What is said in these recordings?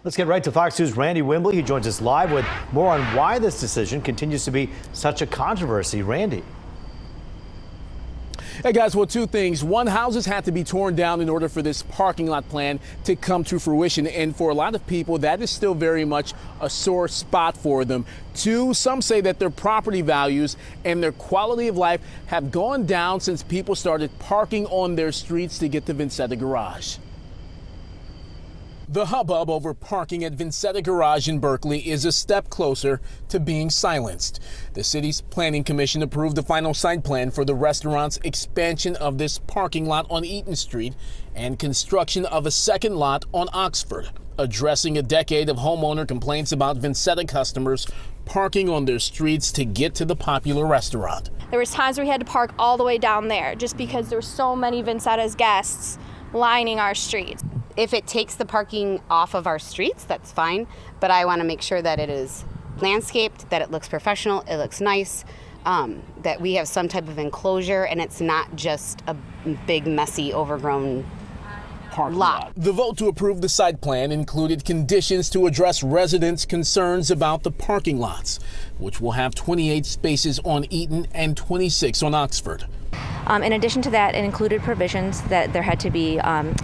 Let's get right to Fox News' Randy Wimbley. He joins us live with more on why this decision continues to be such a controversy. Randy. Hey guys, well, two things. One, houses had to be torn down in order for this parking lot plan to come to fruition. And for a lot of people, that is still very much a sore spot for them. Two, some say that their property values and their quality of life have gone down since people started parking on their streets to get to Vinsetta Garage. The hubbub over parking at Vinsetta Garage in Berkeley is a step closer to being silenced. The city's planning commission approved the final site plan for the restaurant's expansion of this parking lot on Eaton Street and construction of a second lot on Oxford, addressing a decade of homeowner complaints about Vinsetta customers parking on their streets to get to the popular restaurant. There was times where we had to park all the way down there just because there were so many Vinsetta's guests lining our streets. If it takes the parking off of our streets, that's fine, but I want to make sure that it is landscaped, that it looks professional, it looks nice, that we have some type of enclosure and it's not just a big, messy, overgrown lot. The vote to approve the site plan included conditions to address residents' concerns about the parking lots, which will have 28 spaces on Eaton and 26 on Oxford. In addition to that, it included provisions that there had to be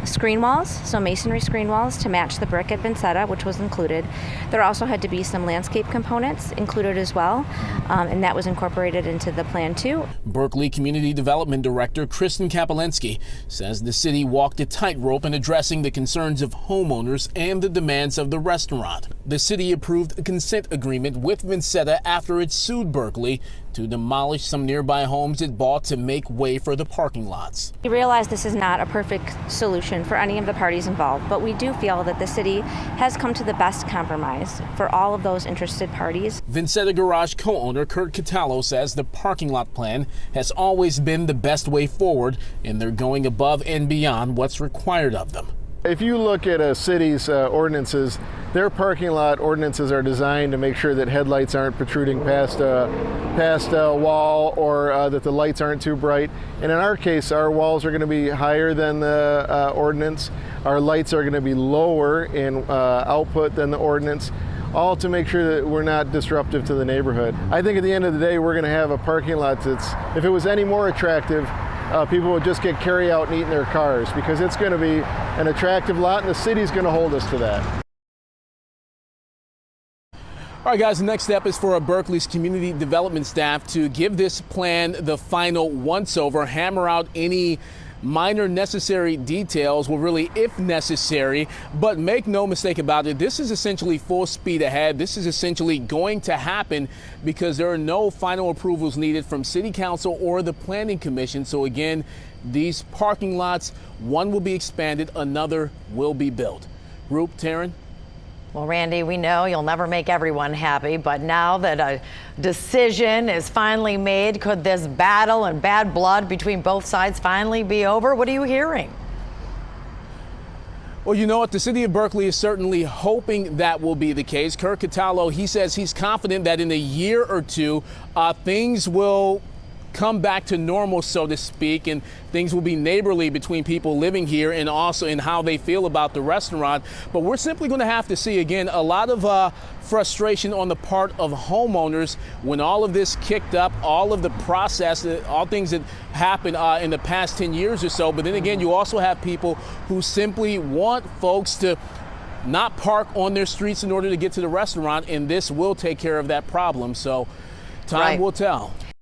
screen walls, so masonry screen walls to match the brick at Vinsetta, which was included. There also had to be some landscape components included as well, and that was incorporated into the plan too. Berkeley Community Development Director Curt Catallo says the city walked a tightrope in addressing the concerns of homeowners and the demands of the restaurant. The city approved a consent agreement with Vinsetta after it sued Berkeley to demolish some nearby homes it bought to make way for the parking lots. We realize this is not a perfect solution for any of the parties involved, but we do feel that the city has come to the best compromise for all of those interested parties. Vinsetta Garage co-owner Curt Catallo says the parking lot plan has always been the best way forward, and they're going above and beyond what's required of them. If you look at a city's ordinances, their parking lot ordinances are designed to make sure that headlights aren't protruding past a wall or that the lights aren't too bright. And in our case, our walls are going to be higher than the ordinance. Our lights are going to be lower in output than the ordinance, all to make sure that we're not disruptive to the neighborhood. I think at the end of the day, we're going to have a parking lot that's, if it was any more attractive, people would just get carry out and eat in their cars, because it's going to be an attractive lot and the city's going to hold us to that. All right, guys, the next step is for Berkeley's community development staff to give this plan the final once-over, hammer out any minor necessary details, well, really, if necessary. But make no mistake about it, this is essentially full speed ahead. This is essentially going to happen because there are no final approvals needed from City Council or the Planning Commission. So again, these parking lots, one will be expanded, another will be built. Roop, Taryn? Well, Randy, we know you'll never make everyone happy, but now that a decision is finally made, could this battle and bad blood between both sides finally be over? What are you hearing? Well, you know what? The city of Berkeley is certainly hoping that will be the case. Curt Catallo, he says he's confident that in a year or two, things will come back to normal, so to speak, and things will be neighborly between people living here and also in how they feel about the restaurant. But we're simply going to have to see, again, a lot of frustration on the part of homeowners when all of this kicked up, all of the process, all things that happened in the past 10 years or so. But then again, you also have people who simply want folks to not park on their streets in order to get to the restaurant, and this will take care of that problem. So time will tell.